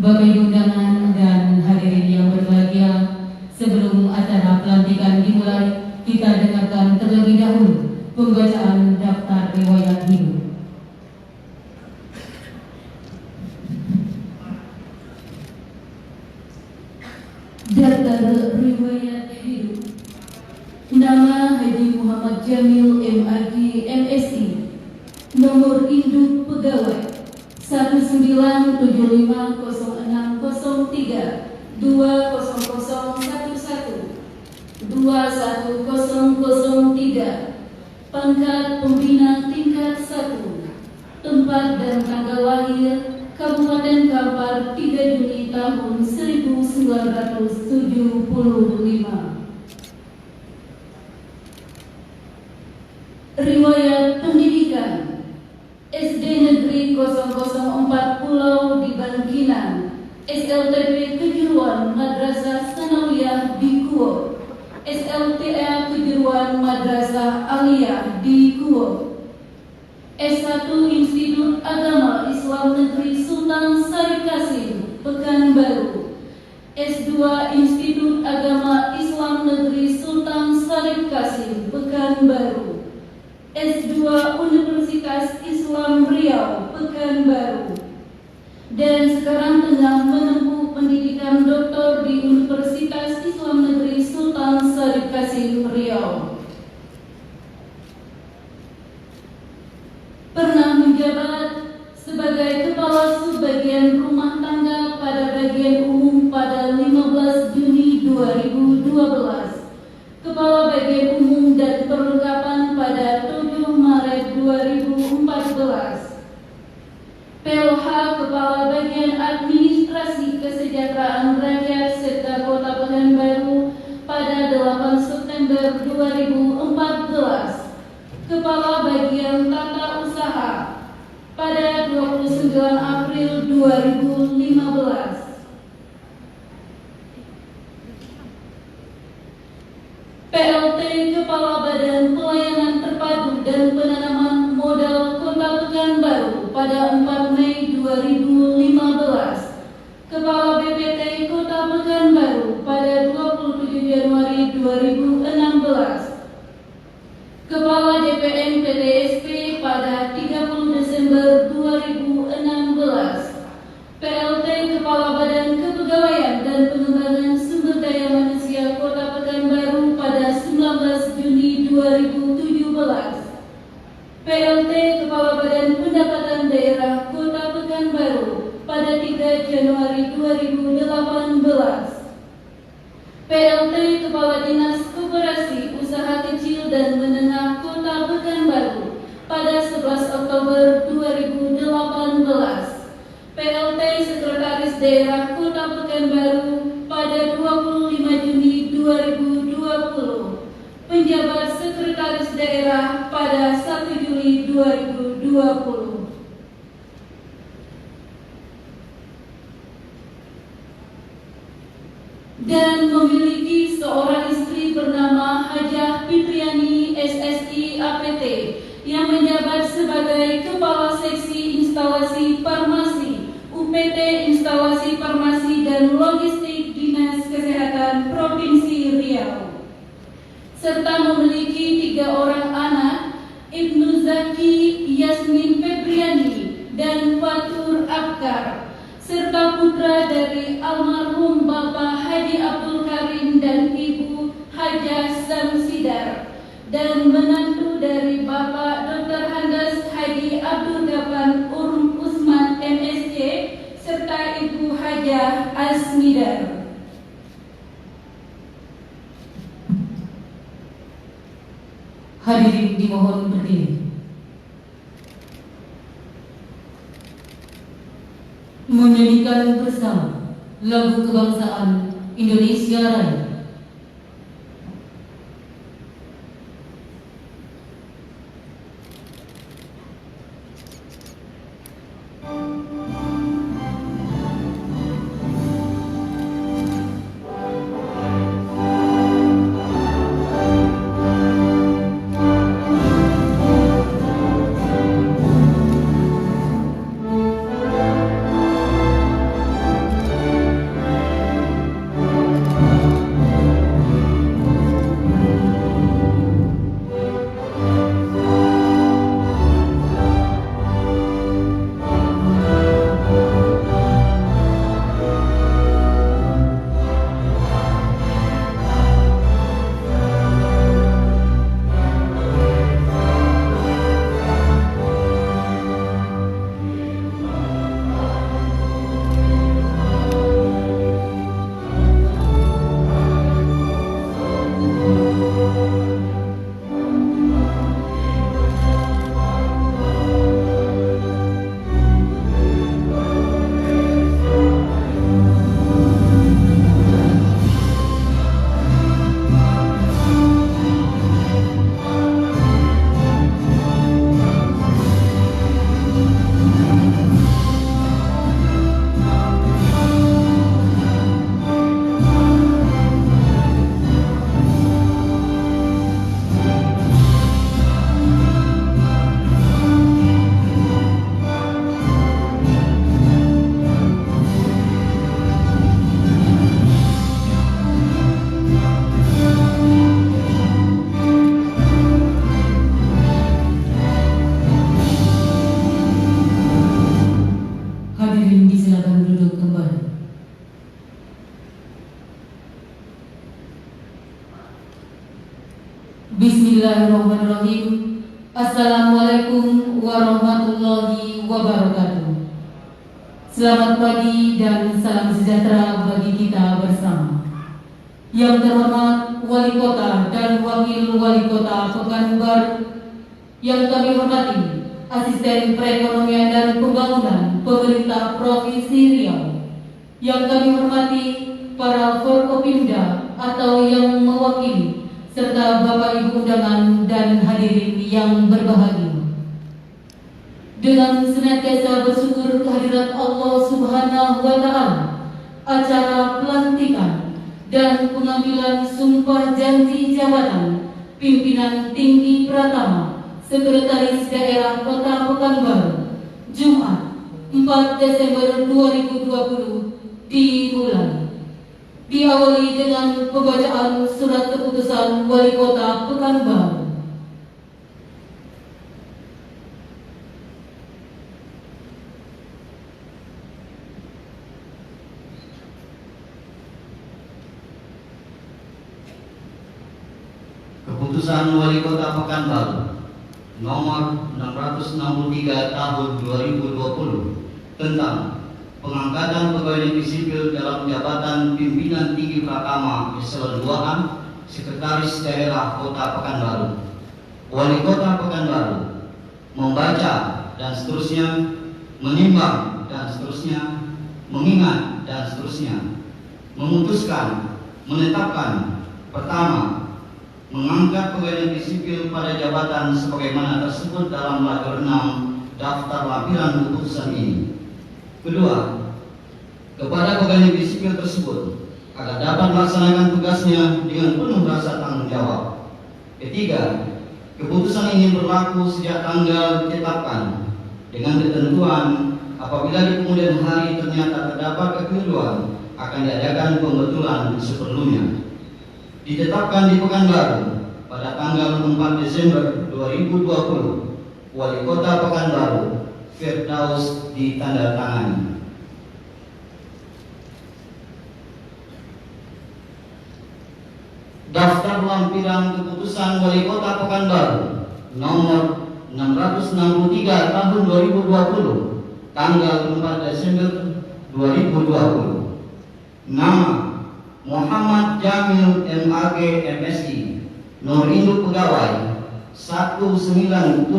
Bapak Ibu undangan dan hadirin yang berbahagia, sebelum acara pelantikan dimulai, kita dengarkan terlebih dahulu pembacaan daftar riwayat hidup. Daftar riwayat hidup. Nama Haji Muhammad Jamil MAG MSI. Nomor induk pegawai 197506003 20011 21003. Pangkat pembina tingkat 1. Tempat dan tanggal lahir Kabupaten Kampar 3 Juni tahun 1975. Riwayat pendidikan: SD Negeri 004 Pulau di Bangkinang, SLTP Kejuruan Madrasah Sanawiyah di Kuo, SLTA Kejuruan Madrasah Aliyah di Kuo, S1 Institut Agama Islam Negeri Sultan Syarif Qasim, Pekanbaru, S2 Institut Agama Islam Negeri Sultan Syarif Qasim, Pekanbaru, S2 Universitas Islam Riau, Pekanbaru, dan sekarang tengah menempuh pendidikan doktor di Universitas Islam Negeri Sultan Syarif Qasim, Riau. Pernah menjabat sebagai Kepala Subbagian Rumah Tangga pada Bagian Umum pada 15 Juni 2012, Kepala Bagian Umum dan Perlengkapan pada 7 Maret 2014, PLH Kepala Bagian Administrasi Kesejahteraan Rakyat serta Kota Pekanbaru pada 8 September 2014, Kepala Bagian Tata Usaha pada 29 April 2015, PLT Kepala Badan Pelayanan Terpadu dan Penanaman Modal Kota Pekanbaru pada 4 Mei 2015, Kepala BPT Kota Pekanbaru pada 27 Januari 2016, Kepala DPM PTSP pada 30 Desember 2016, PLT Kepala Badan Kepegawaian dan Pengembangan Sumber Daya Manusia Kota Pekanbaru pada 19 Juni 2017, PLT Kepala Badan Pendapatan Daerah Kota Pekanbaru pada 3 Januari 2018, PLT Kepala Dinas Koperasi Usaha Kecil dan Menengah Kota Pekanbaru pada 11 Oktober 2018, PLT Sekretaris Daerah Kota Pekanbaru pada 25 Juni 2020, penjabat Sekretaris Daerah pada 1 Juli 2020. Dan memiliki seorang istri bernama Hajah Fitriani SSI APT yang menjabat sebagai Kepala Seksi Instalasi Farmasi UPT Instalasi Farmasi dan Logistik Dinas Kesehatan Provinsi Riau, serta memiliki 3 orang anak, Ibnu Zaki, Yasmin Febriani, dan Fatur Abkar, serta putra dari almarhum Bapak Haji Abdul Karim dan Ibu Hajah Samsidar, dan menantu dari Bapak Dr. Handas Haji Abdul Gapan Usman MSc, serta Ibu Hajah Asmidar. Hadirin dimohon berdiri. Menyanyikan bersama lagu kebangsaan Indonesia Raya. Bismillahirrahmanirrahim. Assalamualaikum warahmatullahi wabarakatuh. Selamat pagi dan salam sejahtera bagi kita bersama. Yang terhormat Wali Kota dan Wakil Wali Kota Pekanbaru, yang kami hormati Asisten Perekonomian dan Pembangunan Pemerintah Provinsi Riau, yang kami hormati para Forkopimda atau yang mewakili, serta Bapak Ibu undangan dan hadirin yang berbahagia. Dengan senantiasa bersyukur kehadirat Allah Subhanahu wa Ta'ala, acara pelantikan dan pengambilan sumpah janji jabatan pimpinan tinggi Pratama Sekretaris Daerah Kota Pekanbaru, Jumat 4 Desember 2020 dimulai. Diawali dengan pembacaan surat keputusan Wali Kota Pekanbaru. Keputusan Wali Kota Pekanbaru nomor 663 tahun 2020 tentang pengangkatan pegawai negeri sipil dalam jabatan pimpinan tinggi Pratama Eselon 2A Sekretaris Daerah Kota Pekanbaru. Wali Kota Pekanbaru membaca dan seterusnya, menimbang dan seterusnya, mengingat dan seterusnya, memutuskan, menetapkan. Pertama, mengangkat pegawai negeri sipil pada jabatan sebagaimana tersebut dalam lembar 6 daftar lampiran keputusan ini. Kedua, kepada pegawai negeri sipil tersebut agar dapat melaksanakan tugasnya dengan penuh rasa tanggung jawab. Ketiga, keputusan ini berlaku sejak tanggal ditetapkan dengan ketentuan apabila di kemudian hari ternyata terdapat kekeliruan akan diadakan pembetulan seperlunya. Ditetapkan di Pekanbaru pada tanggal 4 Desember 2020, Wali Kota Pekanbaru Firdaus ditandatangani. Daftar lampiran keputusan Wali Kota Pekanbaru nomor 663 tahun 2020 tanggal 4 Desember 2020. Nama Muhammad Jamil MAG MSI, nomor induk pegawai 1975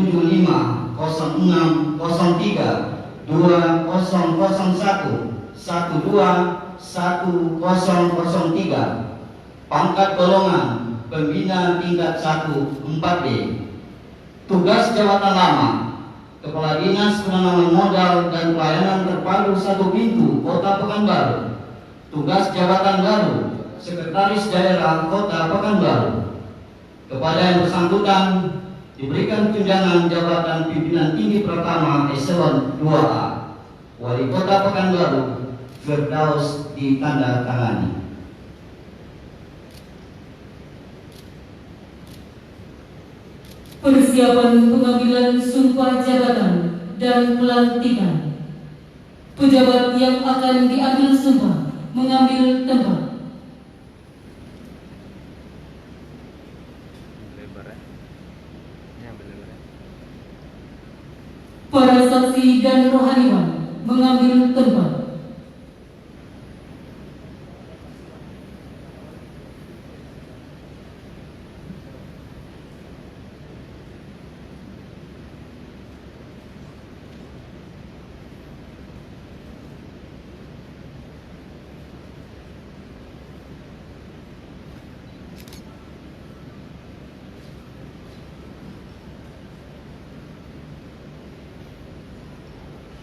0603 2001 12 1003, pangkat golongan pembina tingkat 1 4B. Tugas jabatan lama Kepala Dinas Penanaman Modal dan Pelayanan Terpadu 1 Pintu Kota Pekanbaru. Tugas jabatan baru Sekretaris Daerah Kota Pekanbaru. Kepada yang bersangkutan diberikan tunjangan jabatan pimpinan tinggi Pratama Eselon 2A. Wali Kota Pekanbaru Firdaus ditandatangani. Persiapan pengambilan sumpah jabatan dan pelantikan. Pejabat yang akan diambil sumpah mengambil tempat. Para saksi dan rohaniwan mengambil tempat.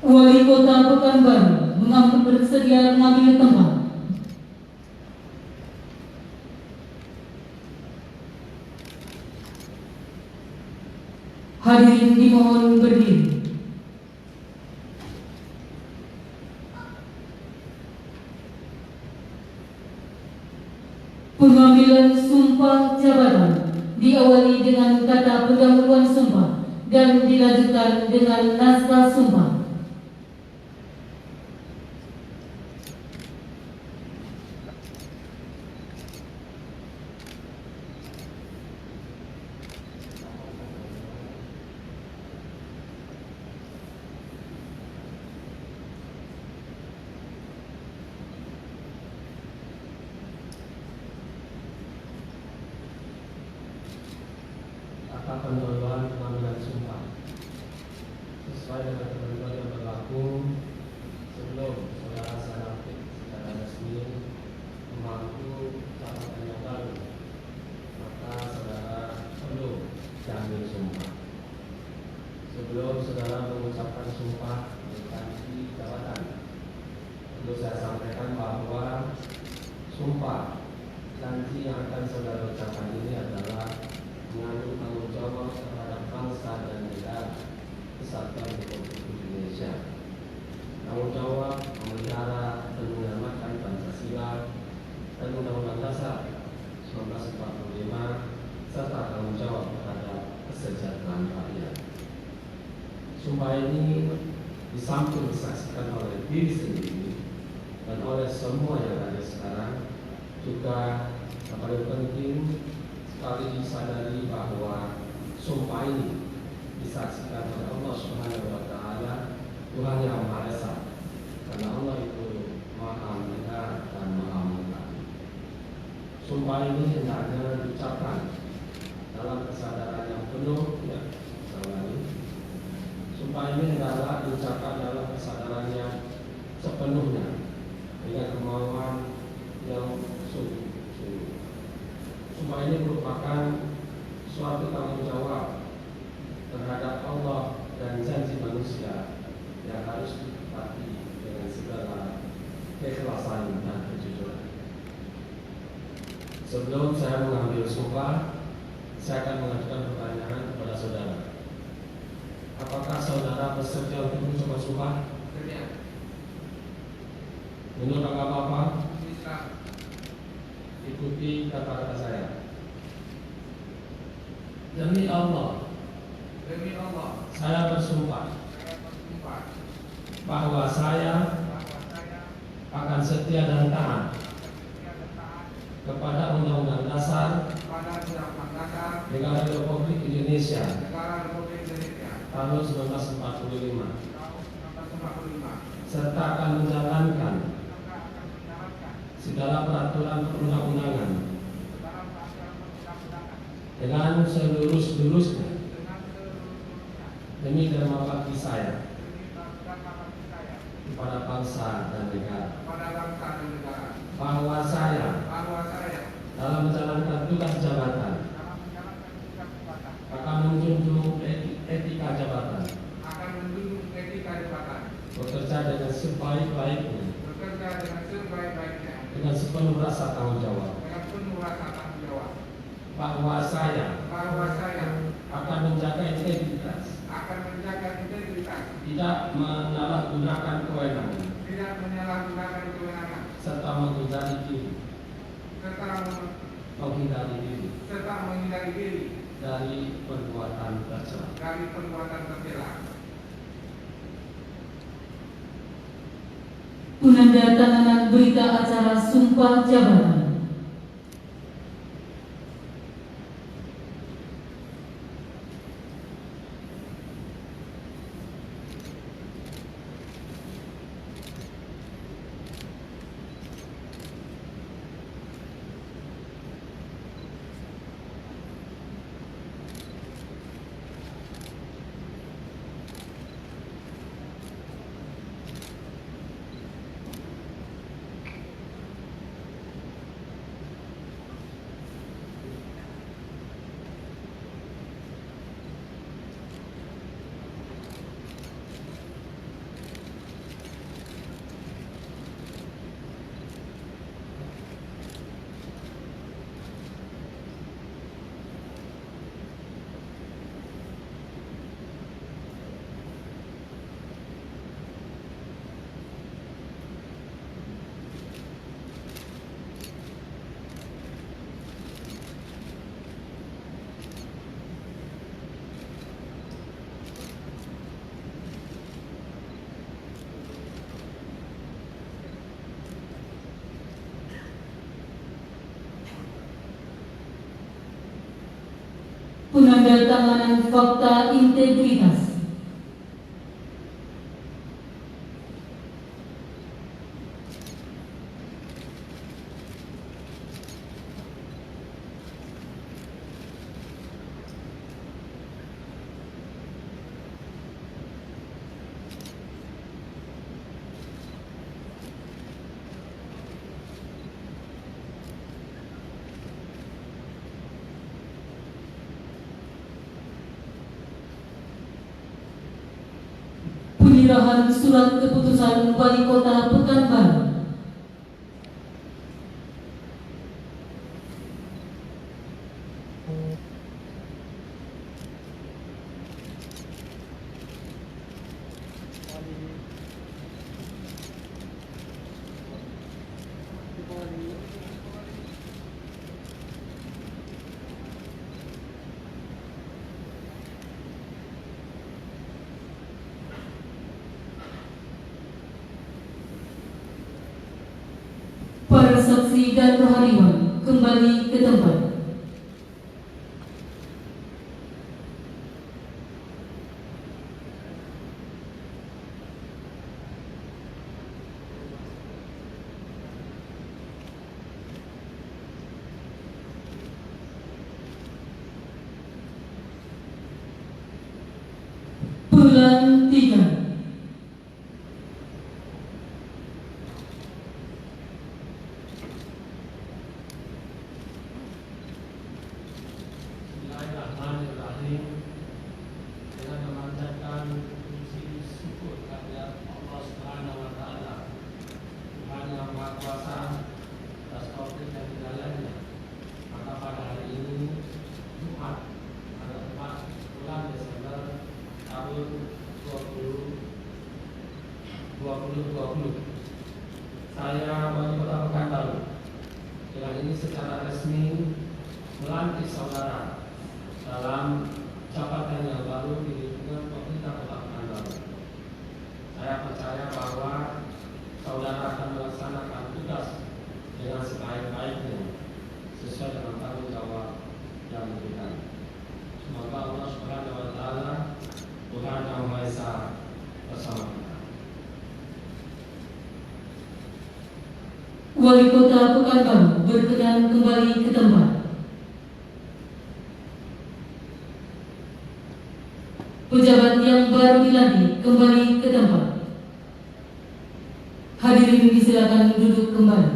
Wali Kota Pekanbaru bersedia mengambil tempat. Hadirin dimohon berdiri. Pengambilan sumpah jabatan diawali dengan kata pendahuluan sumpah dan dilanjutkan dengan naskah sumpah. Sumpah janji yang akan saudara ucapkan ini adalah mengandung tanggung jawab terhadap bangsa dan negara Kesatuan Republik Indonesia. Tanggung jawab memelihara dan menyelamatkan Pancasila dan Undang-Undang Dasar 1945 serta tanggung jawab terhadap kesejahteraan rakyat. Sumpah ini di samping disaksikan oleh diri sendiri dan oleh semua yang ada sekarang, juga yang paling penting sekali disadari bahwa sumpah ini disaksikan oleh Allah Subhanahu wa Ta'ala, Tuhan yang Maha Esa, karena Allah itu Maha Mendengar dan Maha Mengetahui. Sumpah ini hendaknya diucapkan dalam kesadaran yang penuh, ya, sumpah ini adalah diucapkan dalam kesadaran yang sepenuhnya dengan kemauan yang sungguh-sungguh. Sumpah ini merupakan suatu tanggung jawab terhadap Allah dan janji manusia yang harus ditepati dengan segala keikhlasan dan kejujuran. Sebelum saya mengambil sumpah, saya akan mengajukan pertanyaan kepada saudara. Apakah saudara bersedia untuk mencoba sumpah? Menurut agama apa? Islam. Ikuti kata-kata saya. Demi Allah, saya bersumpah bahwa saya akan setia dan taat kepada Undang-Undang Dasar Negara Republik Indonesia tahun 1945 serta akan menjalankan segala peraturan perundang-undangan dengan seluruh-seluruhnya demi dharma bakti saya kepada bangsa dan negara, bahwa saya dalam menjalankan tugas jabatan akan menjunjung etika jabatan, bekerja dengan sebaik-baiknya, dengan sepenuh rasa tanggung jawab, bahwa saya akan menjaga integritas, tidak menyalahgunakan kewenangan, serta menghindari diri dari perbuatan tercela. Penandatanganan berita acara sumpah jabatan. Penandatanganan fakta integritas. Penyerahan surat keputusan Wali Kota Pekanbaru. konstitusi dan rohaniwan kembali ke tempat. Pelantikan. Bismillahirrahmanirrahim. Dengan memanjatkan puji syukur kehadirat Allah Subhanahu wa taala, Tuhan yang Maha Kuasa, atas taufik dan hidayahnya. Maka pada hari ini Jumat tanggal 4 bulan Desember tahun 2020, saya wali kota Pekanbaru dengan ini secara resmi melantik saudara dalam jabatan yang baru di lingkungan pemerintah Kota Pekanbaru. Saya percaya bahwa saudara akan melaksanakan tugas dengan sebaik-baiknya sesuai dengan tanggung jawab yang diberikan. Semoga Allah Subhanahu wa taala, Tuhan Yang Maha Esa, bersama kita. Wali Kota Pekanbaru berkenan kembali ke tempat. Pejabat yang baru dilantik kembali ke tempat. Hadirin disilakan duduk kembali.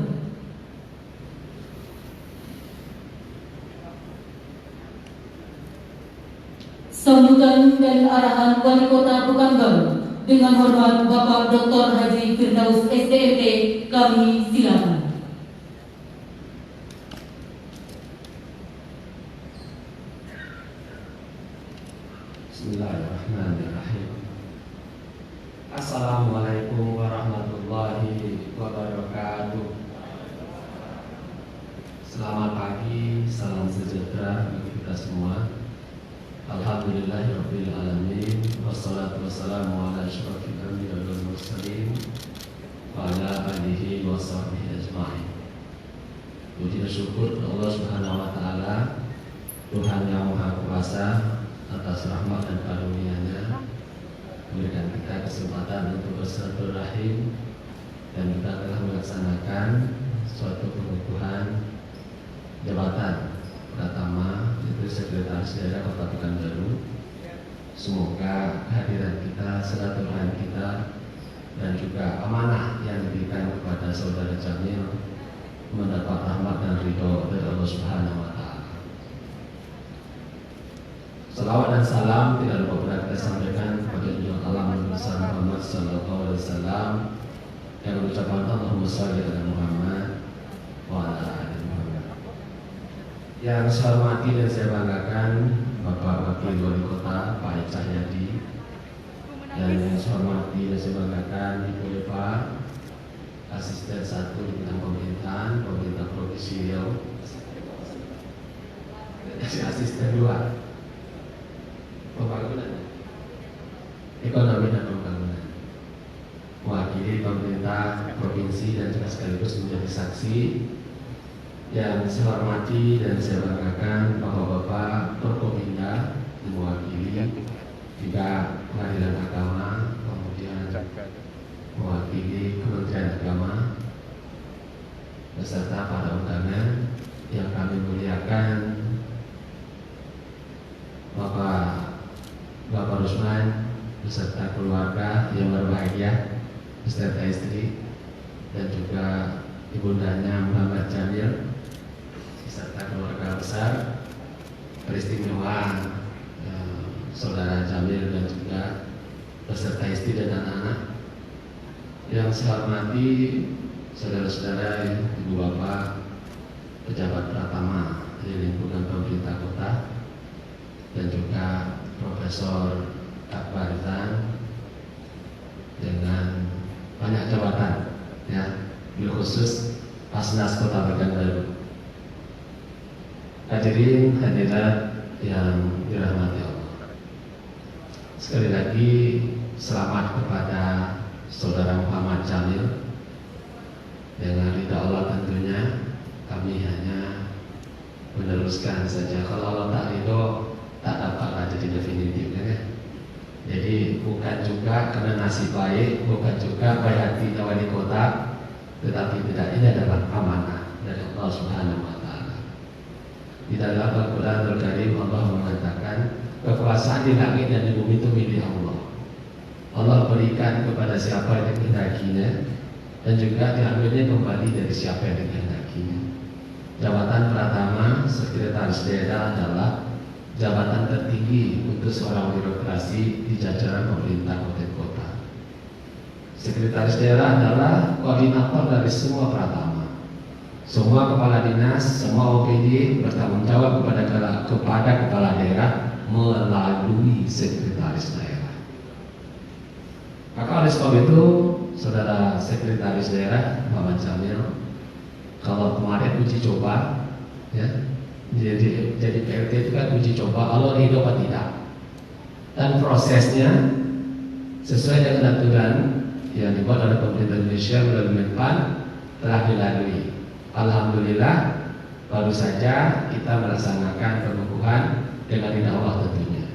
Sambutan dan arahan Wali Kota Pekanbaru dengan hormat Bapak Dr. Haji Firdaus SDMT, kami silakan. Bismillahirrahmanirrahim. Assalamualaikum warahmatullahi wabarakatuh. Selamat pagi, salam sejahtera bagi kita semua. Alhamdulillahirabbil alamin, wassalatu wassalamu ala asyrofil anbiya'i wal mursalin wa ala alihi wa sahbihi ajma'in. Puji dan syukur Allah Subhanahu wa taala, Tuhan Yang Maha Kuasa, atas rahmat dan karunia-Nya memberikan kita kesempatan untuk bersilaturahim, dan kita telah melaksanakan suatu pengukuhan jabatan pertama, yaitu Sekretaris Daerah Kota Pekanbaru. Semoga kehadiran kita, silaturahim kita, dan juga amanah yang diberikan kepada Saudara Jamil mendapat rahmat dan ridho dari Allah Subhanahu wa taala. Salawat dan salam tidak lupa pula kita sampaikan kepada junjungan alam besar Muhammad sallallahu alaihi wasallam yang mengucapkan Allahumma shalli ala Muhammad wa ala ali Muhammad. Yang saya hormati dan saya banggakan Bapak Wakil Wali Kota Pak Ed Cahyadi, dan yang saya hormati dan saya banggakan Ibu Eva, Asisten 1 di bidang pemerintahan Provinsi Riau, Asisten 2 pembangunan, ekonomi dan pembangunan, mewakili pemerintah provinsi dan juga sekaligus menjadi saksi. Yang saya hormati dan saya banggakan bahwa Bapak Forkopimda mewakili juga Pengadilan Agama, kemudian mewakili Kementerian Agama, beserta para undangan yang kami muliakan, Bapak Rusman beserta keluarga yang berbahagia beserta istri, dan juga ibundanya Muhammad Jamil beserta keluarga besar peristimewa Saudara Jamil, dan juga beserta istri dan anak-anak. Yang saya hormati saudara-saudara, ibu bapak, pejabat pratama di lingkungan pemerintah kota, dan juga Profesor Akbar Rizan dengan banyak jabatan, ya, bil khusus Pasnas Kota Pekanbaru. Hadirin hadirat yang dirahmati Allah, sekali lagi selamat kepada Saudara Muhammad Jamil, dengan ridha Allah tentunya kami hanya meneruskan saja. Kalau Allah tak ridho, tak dapatlah jadi definitif, kan? Jadi bukan juga karena nasib baik, bukan juga baik hati wali kota, tetapi tidak, ini adalah amanah dari Allah Subhanahu wa Ta'ala. Di dalam Al-Quranul Karim Allah mengatakan kekuasaan di langit dan di bumi itu milik Allah. Allah berikan kepada siapa yang dikehendakinya dan juga diambilnya kembali dari siapa yang dikehendakinya. Jabatan pertama sekretaris daerah adalah jabatan tertinggi untuk seorang birokrasi di jajaran pemerintah kabupaten kota. Sekretaris daerah adalah koordinator dari semua pratama. Semua kepala dinas, semua OPD bertanggung jawab kepada kepala daerah melalui sekretaris daerah. Maka oleh sebab itu, saudara sekretaris daerah Bapak Jamil, kalau kemarin uji coba, ya, jadi PRT itu kan uji coba Allah ridho atau tidak, dan prosesnya sesuai dengan aturan yang dibuat oleh pemerintah Indonesia melalui Menpan telah dilalui. Alhamdulillah, baru saja kita melaksanakan pengukuhan dengan ridha Allah tentunya.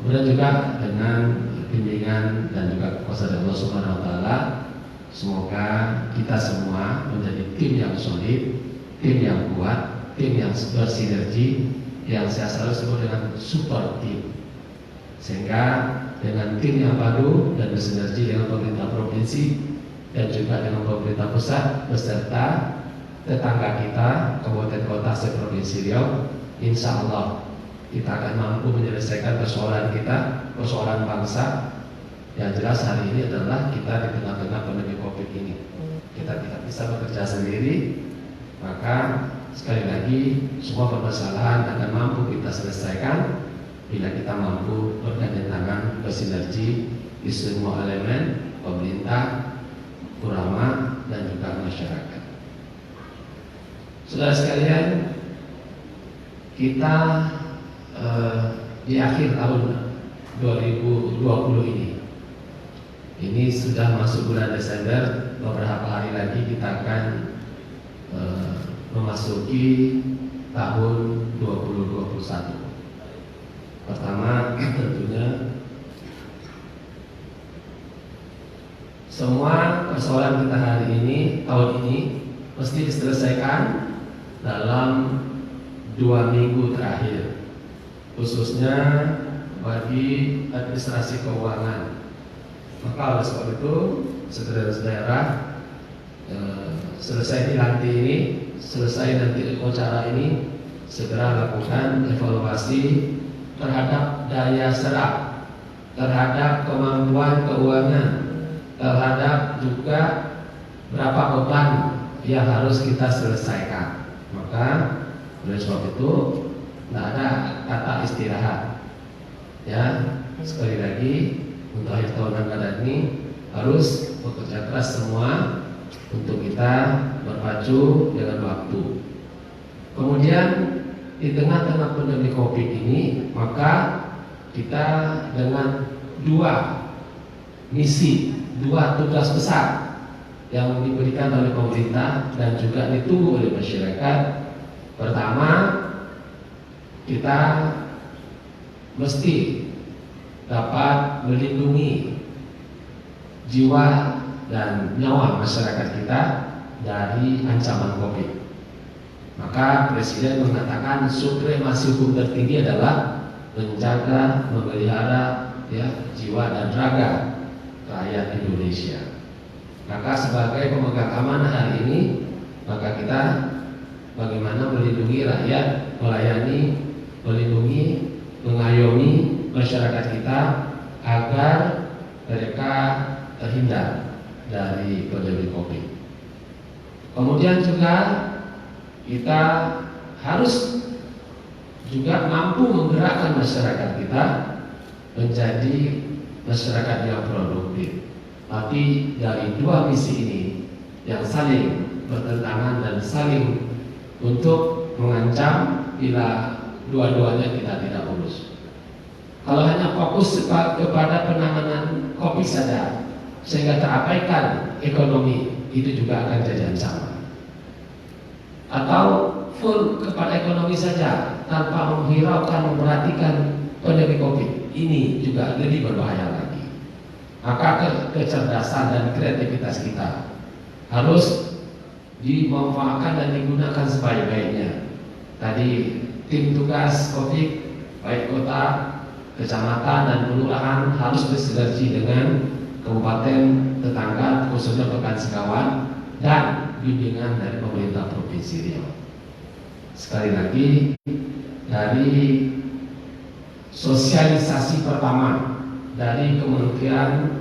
Kemudian juga dengan bimbingan dan juga kuasa dari Allah Subhanahu wa Ta'ala, semoga kita semua menjadi tim yang solid, tim yang kuat, tim yang bersinergi, yang saya selalu sebut dengan super team. Sehingga dengan tim yang padu dan bersinergi dengan pemerintah provinsi dan juga dengan pemerintah pusat beserta tetangga kita, kabupaten kota seprovinsi Riau, insya Allah kita akan mampu menyelesaikan persoalan kita, persoalan bangsa. Yang jelas hari ini adalah kita di tengah-tengah pandemi COVID ini. Kita tidak bisa bekerja sendiri, maka sekali lagi semua permasalahan akan mampu kita selesaikan bila kita mampu bergandeng tangan, bersinergi di semua elemen pemerintah, ulama, dan juga masyarakat. Saudara sekalian, kita di akhir tahun 2020 ini sudah masuk bulan Desember. Beberapa hari lagi kita akan memasuki tahun 2021. Pertama, tentunya semua persoalan kita hari ini, tahun ini mesti diselesaikan dalam 2 minggu terakhir, khususnya bagi administrasi keuangan. Maka oleh sebab itu, sekretaris daerah selesai dilantik ini, selesai nanti acara ini, segera lakukan evaluasi terhadap daya serap, terhadap kemampuan keuangan, terhadap juga berapa beban yang harus kita selesaikan. Maka oleh sebab itu tidak ada kata istirahat. Ya, sekali lagi untuk akhir tahun anggaran ini harus bekerja keras semua untuk kita berpacu dengan waktu. Kemudian di tengah-tengah pandemi COVID ini, maka kita dengan 2 misi, 2 tugas besar yang diberikan oleh pemerintah dan juga ditunggu oleh masyarakat. Pertama, kita mesti dapat melindungi jiwa dan nyawa masyarakat kita dari ancaman COVID. Maka Presiden mengatakan supremasi hukum tertinggi adalah menjaga, memelihara jiwa dan raga rakyat Indonesia. Maka sebagai pemegang amanah hari ini, maka kita bagaimana melindungi rakyat, melayani, melindungi, mengayomi masyarakat kita agar mereka terhindar dari pandemi COVID. Kemudian juga kita harus juga mampu menggerakkan masyarakat kita menjadi masyarakat yang produktif. Tapi dari 2 misi ini yang saling bertentangan dan saling untuk mengancam bila dua-duanya kita tidak urus. Kalau hanya fokus kepada penanganan COVID saja sehingga terabaikan ekonomi, itu juga akan jadi ancaman. Atau full kepada ekonomi saja tanpa menghiraukan, memperhatikan pandemi COVID, ini juga lebih berbahaya lagi. Maka kecerdasan dan kreativitas kita harus dimanfaatkan dan digunakan sebaik-baiknya. Tadi tim tugas COVID baik kota, kecamatan dan kelurahan harus bersinergi dengan kabupaten tetangga, khususnya Pekan Sekawan, dan bimbingan dari pemerintah Provinsi Riau. Sekali lagi, dari sosialisasi pertama dari Kementerian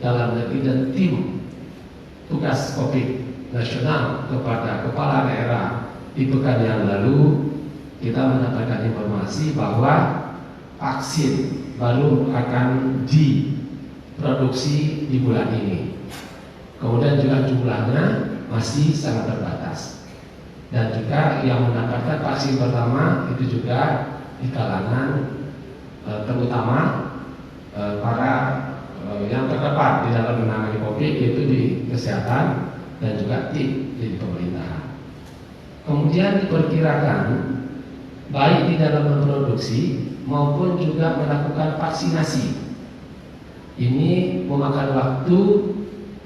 Dalam Negeri dan tim tugas COVID nasional kepada kepala daerah di pekan yang lalu, kita mendapatkan informasi bahwa vaksin baru akan diproduksi di bulan ini. Kemudian juga jumlahnya masih sangat terbatas. Dan juga yang mendapatkan vaksin pertama itu juga di kalangan terutama para yang terdepan di dalam menangani COVID, yaitu di kesehatan dan juga tim di pemerintahan. Kemudian diperkirakan baik di dalam memproduksi maupun juga melakukan vaksinasi ini memakan waktu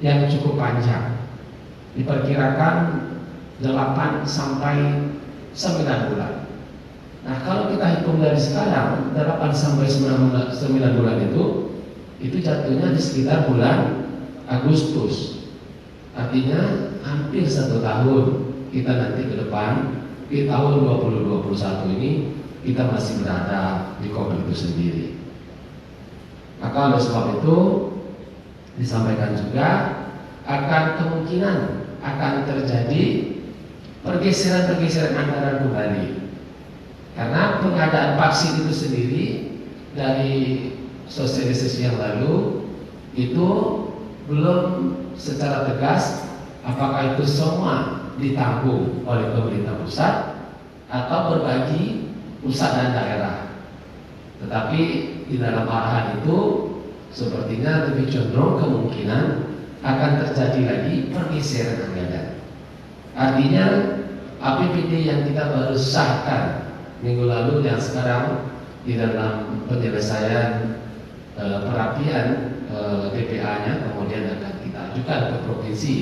yang cukup panjang, diperkirakan 8 sampai 9 bulan. Nah, kalau kita hitung dari sekarang 8 sampai 9 bulan itu jatuhnya di sekitar bulan Agustus. Artinya hampir 1 tahun kita nanti ke depan, di tahun 2021 ini kita masih berada di COVID itu sendiri. Maka oleh sebab itu disampaikan juga akan kemungkinan akan terjadi pergeseran anggaran kembali, karena pengadaan vaksin itu sendiri dari sosialisasi yang lalu itu belum secara tegas apakah itu semua ditanggung oleh pemerintah pusat atau berbagi pusat dan daerah. Tetapi di dalam arahan itu sepertinya lebih cenderung kemungkinan akan terjadi lagi pergeseran anggaran. Artinya APBD yang kita baru sahkan minggu lalu yang sekarang di dalam penyelesaian perapian DPA-nya kemudian akan kita ajukan ke provinsi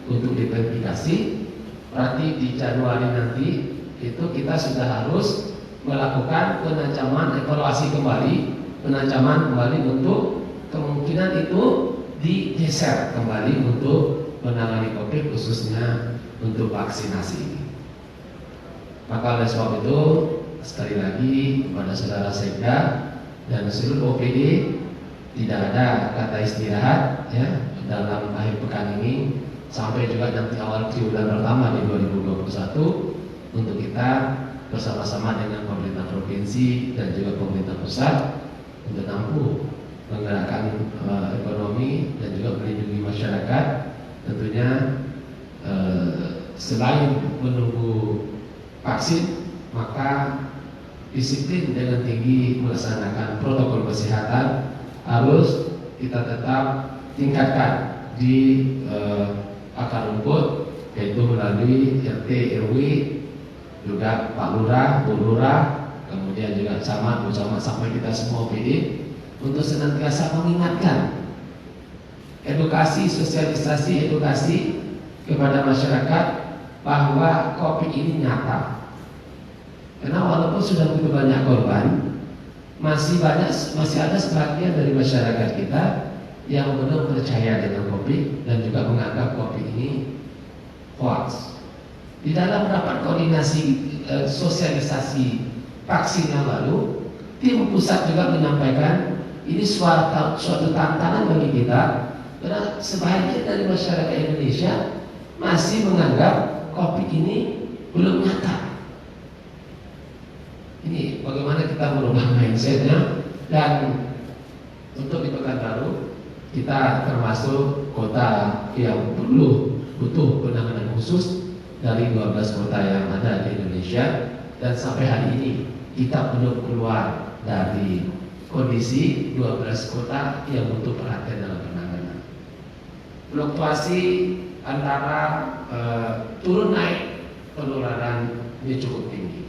untuk diverifikasi. Berarti di Januari nanti itu kita sudah harus melakukan penajaman evaluasi kembali, penajaman kembali untuk kemungkinan itu digeser kembali untuk menangani COVID, khususnya untuk vaksinasi ini. Maka oleh sebab itu sekali lagi kepada saudara Sekda dan seluruh OPD, tidak ada kata istirahat ya dalam akhir pekan ini sampai juga nanti awal triwulan pertama di 2021 untuk kita bersama-sama dengan pemerintah provinsi dan juga pemerintah pusat untuk mampu menggerakkan ekonomi dan juga melindungi masyarakat. Tentunya selain menunggu vaksin, maka disiplin dengan tinggi melaksanakan protokol kesehatan harus kita tetap tingkatkan di akar rumput, yaitu melalui RT RW, juga Pak Lurah, Bu Lurah, kemudian juga camat, Bu Camat, sampai kita semua PD untuk senantiasa mengingatkan edukasi, sosialisasi, edukasi kepada masyarakat bahwa COVID ini nyata. Karena walaupun sudah begitu banyak korban, masih ada sebagian dari masyarakat kita yang belum percaya dengan COVID dan juga menganggap COVID ini hoax. Di dalam rapat koordinasi sosialisasi vaksin yang lalu, tim pusat juga menyampaikan ini suatu tantangan bagi kita, karena sebagian dari masyarakat Indonesia masih menganggap COVID ini belum nyata. Ini bagaimana kita merubah mindsetnya. Dan untuk di Pekanbaru kita termasuk kota yang butuh penanganan khusus dari 12 kota yang ada di Indonesia, dan sampai hari ini kita belum keluar dari kondisi 12 kota yang butuh perhatian dalam penanganan. Fluktuasi antara turun naik penularan ini cukup tinggi.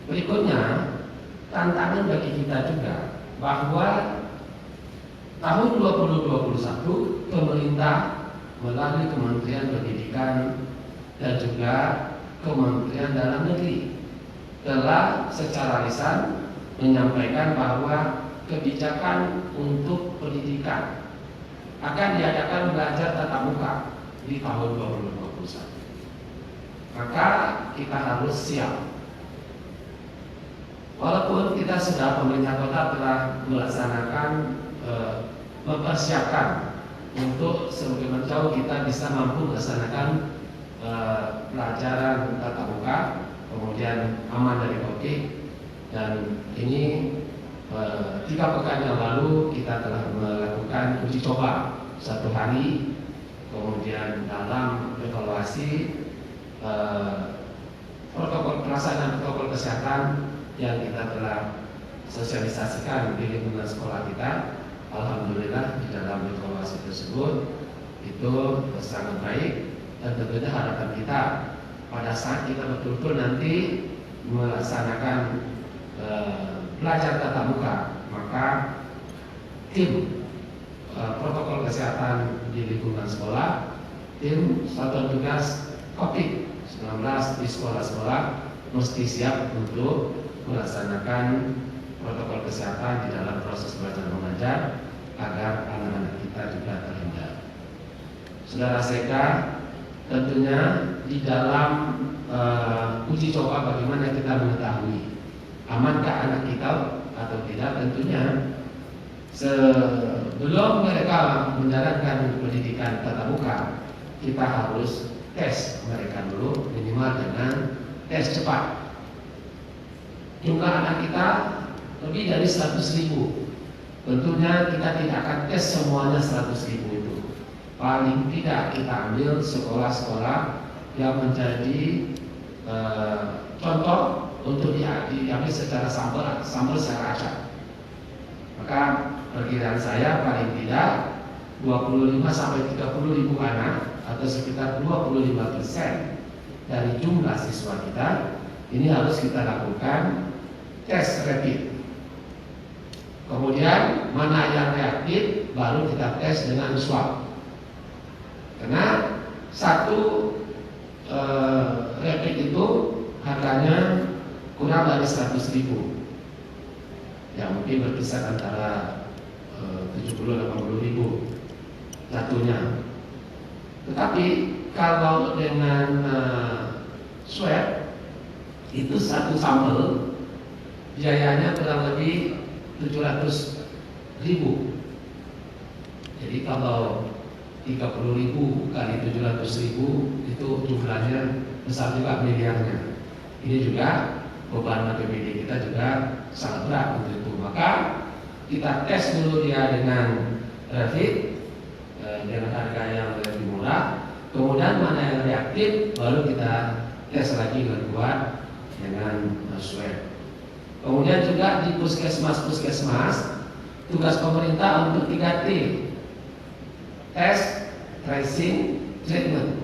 Berikutnya, tantangan bagi kita juga bahwa tahun 2021 pemerintah melalui Kementerian Pendidikan dan juga Kementerian Dalam Negeri telah secara lisan menyampaikan bahwa kebijakan untuk pendidikan akan diadakan belajar tatap muka di tahun 2021. Maka kita harus siap. Walaupun kita sudah pemerintah kota telah melaksanakan mempersiapkan untuk semakin jauh kita bisa mampu melaksanakan pelajaran tatap muka, kemudian aman dari COVID, dan ini 3 pekan yang lalu kita telah melakukan uji coba 1 hari, kemudian dalam evaluasi pelaksanaan protokol kesehatan yang kita telah sosialisasikan di lingkungan sekolah kita. Alhamdulillah di dalam evaluasi tersebut itu sangat baik, dan tentunya harapan kita pada saat kita betul-betul nanti melaksanakan belajar tatap muka, maka tim protokol kesehatan di lingkungan sekolah, tim satuan tugas COVID-19 di sekolah-sekolah mesti siap untuk melaksanakan protokol kesehatan di dalam proses belajar mengajar agar anak-anak kita juga terhindar. Saudara Seka, tentunya di dalam uji coba bagaimana kita mengetahui amankah anak kita atau tidak, tentunya sebelum mereka menjalankan pendidikan tatap muka, kita harus tes mereka dulu minimal dengan tes cepat. Jumlah anak kita lebih dari 100.000. Tentunya kita tidak akan tes semuanya 100.000 itu. Paling tidak kita ambil sekolah-sekolah yang menjadi contoh untuk diambil secara sampel secara acak. Maka perkiraan saya paling tidak 25 sampai 30.000 anak atau sekitar 25% dari jumlah siswa kita ini harus kita lakukan tes rapid. Kemudian mana yang reaktif baru kita tes dengan swab. Karena satu rapid itu harganya kurang dari 100.000. Ya mungkin berkisar antara 70-80.000 satunya. Tetapi kalau dengan swab itu satu sampel biayanya kurang lebih 700.000. Jadi kalau 30.000 kali 700.000 itu jumlahnya besar juga miliarnya. Ini juga beban APBD kita juga sangat berat untuk itu. Maka kita tes dulu dia dengan rapid dengan harga yang lebih murah. Kemudian mana yang reaktif baru kita tes lagi lebih kuat dengan swab. Kemudian juga di puskesmas tugas pemerintah untuk 3T, tes, tracing, treatment.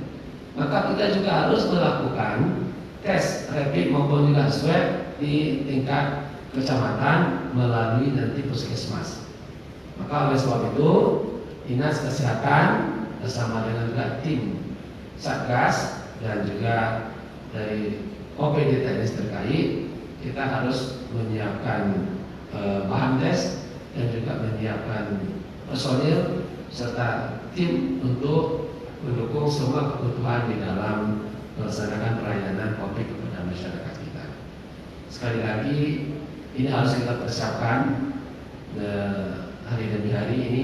Maka kita juga harus melakukan tes rapid maupun juga swab di tingkat kecamatan melalui nanti puskesmas. Maka oleh sebab itu Dinas Kesehatan bersama dengan juga tim Satgas dan juga dari OPD teknis terkait, kita harus menyiapkan bahan tes dan juga menyiapkan personil serta tim untuk mendukung semua kebutuhan di dalam melaksanakan pelayanan COVID kepada masyarakat kita. Sekali lagi ini harus kita persiapkan hari demi hari ini.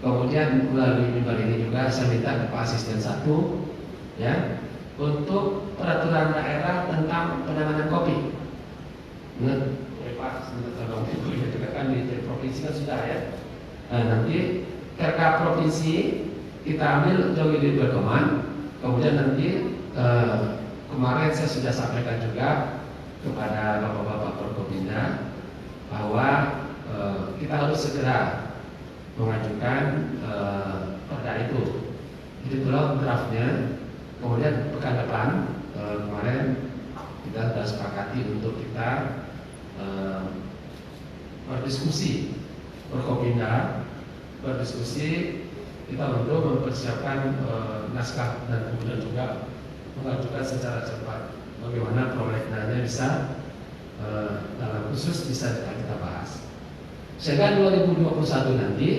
Kemudian melalui mimbar ini juga saya minta ke Pak Asisten 1 ya untuk peraturan daerah tentang penanganan COVID. Ingat, Pak, tolong juga kan di provinsi kan sudah ya. Nanti Perka provinsi kita ambil jauh di berteman. Kemudian nanti kemarin saya sudah sampaikan juga kepada bapak-bapak Forkopimda bahwa kita harus segera mengajukan perda itu. Jadi draftnya, kemudian pekan depan kemarin hati untuk kita berdiskusi, berkomentar, berdiskusi kita untuk mempersiapkan naskah dan kemudian juga mengajukan secara cepat bagaimana prolegnanya bisa dalam khusus bisa kita bahas. Sehingga 2021 nanti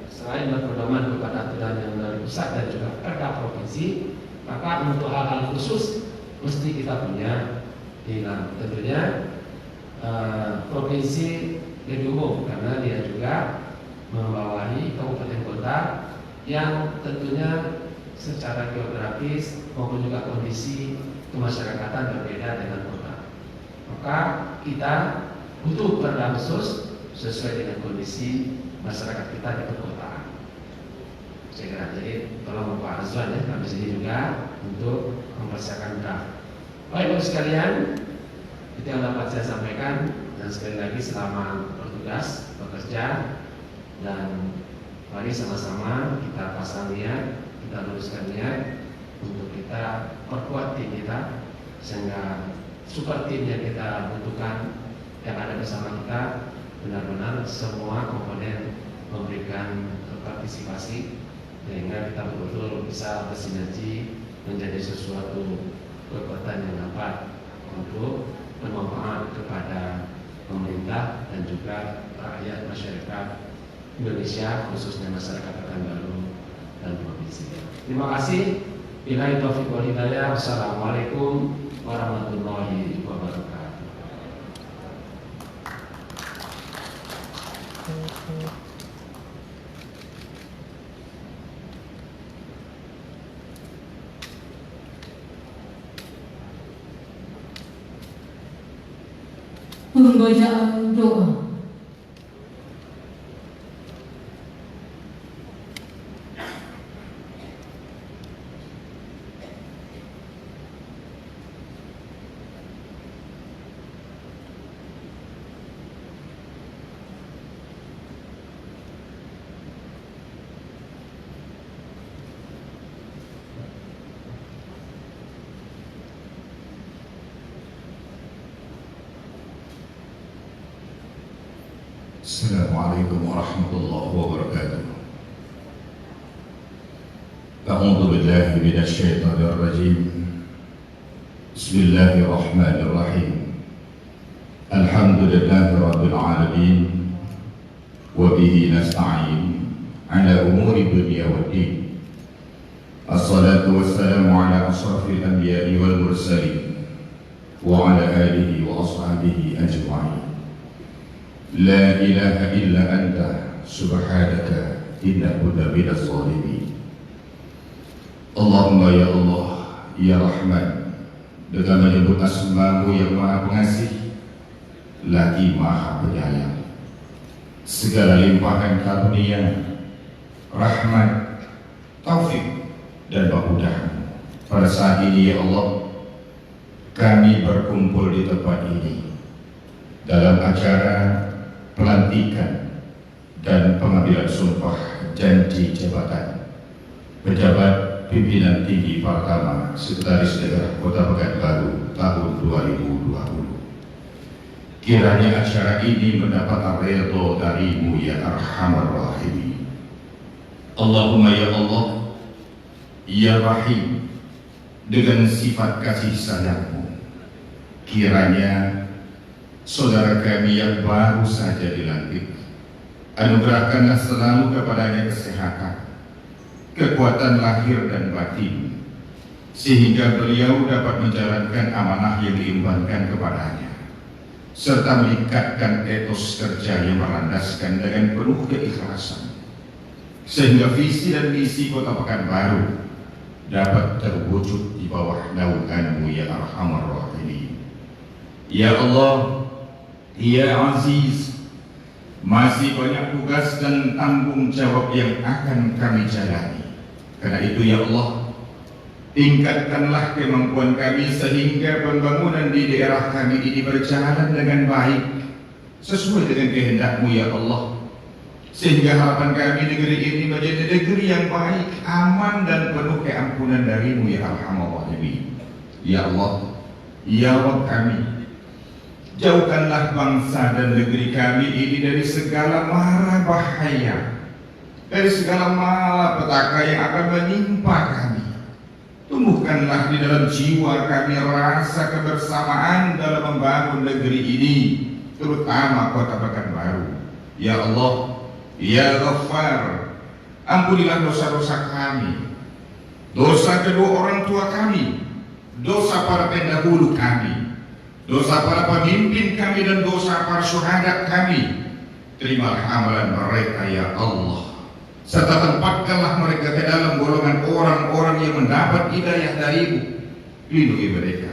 selain berpedoman kepada aturan yang dari pusat dan juga perda provinsi, maka untuk hal-hal khusus mesti kita punya tentunya provinsi lebih umum karena dia juga membawahi kabupaten kota yang tentunya secara geografis maupun juga kondisi kemasyarakatan berbeda dengan kota. Maka kita butuh perda khusus sesuai dengan kondisi masyarakat kita di perkotaan. Saya kira jadi tolong Pak Azwan ya kami sini juga untuk mempersiapkan draft. Baik Bapak sekalian, itu yang dapat saya sampaikan dan sekali lagi selamat bertugas bekerja dan mari sama-sama kita pasang niat, kita luruskan niat untuk kita perkuat tim kita sehingga super tim yang kita butuhkan yang ada bersama kita benar-benar semua komponen memberikan partisipasi sehingga kita betul-betul bisa bersinergi menjadi sesuatu kekuatan yang dapat untuk bermanfaat kepada pemerintah dan juga rakyat masyarakat Indonesia khususnya masyarakat Pekanbaru dan provinsi. Terima kasih. Billahi taufiq wal hidayah. Wassalamualaikum warahmatullahi wabarakatuh. Pembacaan doa. Assalamualaikum warahmatullahi wabarakatuh. A'udzu billahi minasyaitonir rajim. Bismillahirrahmanirrahim. Alhamdulillahi rabbil alamin wa bihi nasta'in ala umuri dunya waddin. Assalatu wassalamu ala asyrafil anbiya'i wal mursalin wa ala alihi wa ashabihi ajma'in. La ilaha illa anta subhanaka inna kunna minaz zalimin. Allahumma ya Allah ya Rahman, dengan menyebut asma-Mu yang Maha Pengasih lagi Maha Penyayang, segala limpahan karunia, rahmat, taufik dan kemudahan pada saat ini ya Allah kami berkumpul di tempat ini dalam acara pelantikan dan pengambilan sumpah janji jabatan pejabat pimpinan tinggi pertama Sekretaris Daerah Kota Pekanbaru tahun 2020. Kiranya acara ini mendapat ridho dari-Mu ya Arhamar Rahimin. Allahumma ya Allah ya Rahim, dengan sifat kasih sayang-Mu kiranya saudara kami yang baru saja dilantik, anugerahkanlah selalu kepadanya kesehatan, kekuatan lahir dan batin, sehingga beliau dapat menjalankan amanah yang diembankan kepadanya, serta meningkatkan etos kerja yang melandaskan dengan penuh keikhlasan, sehingga visi dan misi Kota Pekanbaru dapat terwujud di bawah naungan-Mu ya Arhamar Rahimin. Ya Allah, Ya Aziz, masih banyak tugas dan tanggung jawab yang akan kami jalani. Karena itu ya Allah, tingkatkanlah kemampuan kami sehingga pembangunan di daerah kami ini berjalan dengan baik sesuai dengan kehendak-Mu ya Allah, sehingga harapan kami negeri ini menjadi negeri yang baik, aman dan penuh keampunan dari-Mu ya Arhamar Rahimin. Ya Allah, Ya Rabb kami, jauhkanlah bangsa dan negeri kami ini dari segala mara bahaya, dari segala malapetaka yang akan menimpa kami. Tumbuhkanlah di dalam jiwa kami rasa kebersamaan dalam membangun negeri ini, terutama Kota Pekanbaru. Ya Allah, Ya Ghaffar, ampunilah dosa-dosa kami, dosa kedua orang tua kami, dosa para pendahulu kami, dosa para pemimpin kami, dan dosa para syuhada kami. Terimalah amalan mereka ya Allah, serta tempatkanlah mereka ke dalam golongan orang-orang yang mendapat hidayah darimu. Lindungi mereka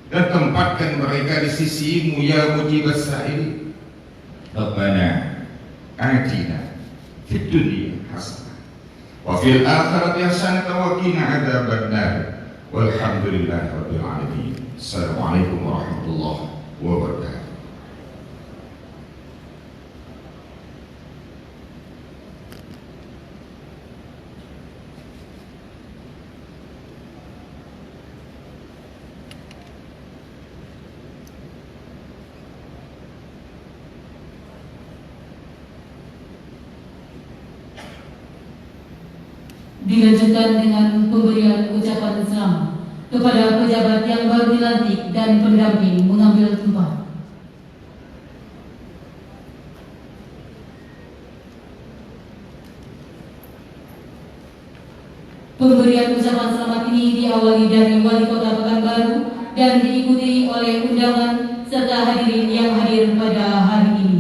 dan tempatkan mereka di sisimu ya mujibas sa'ili. Rabbana atina fid dunya hasanah wa fil akhirati hasanah wa qina adzabannar. Walhamdulillahi rabbil alamin. Assalamualaikum warahmatullahi wabarakatuh. Dilanjutkan dengan pemberian ucapan selamat kepada pejabat yang baru dilantik dan pendamping mengambil tempat. Pemberian ucapan selamat ini diawali dari Wali Kota Pekanbaru dan diikuti oleh undangan serta hadirin yang hadir pada hari ini.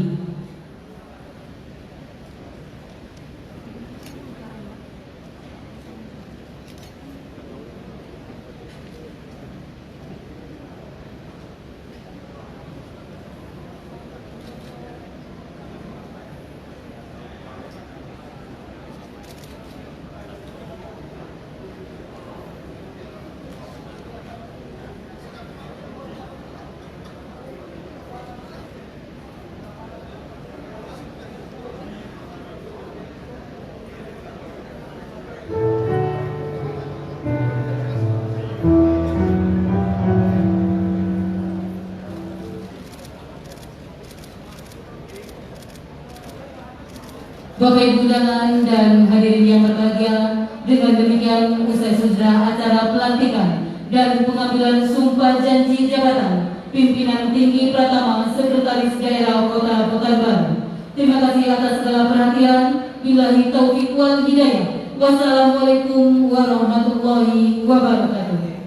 Bapak Ibu undangan dan hadirin yang berbahagia, dengan demikian usai sudah acara pelantikan dan pengambilan sumpah janji jabatan pimpinan tinggi Pratama Sekretaris Daerah Kota Pekanbaru. Terima kasih atas segala perhatian. Billahi taufiq wal hidayah. Wassalamualaikum warahmatullahi wabarakatuh.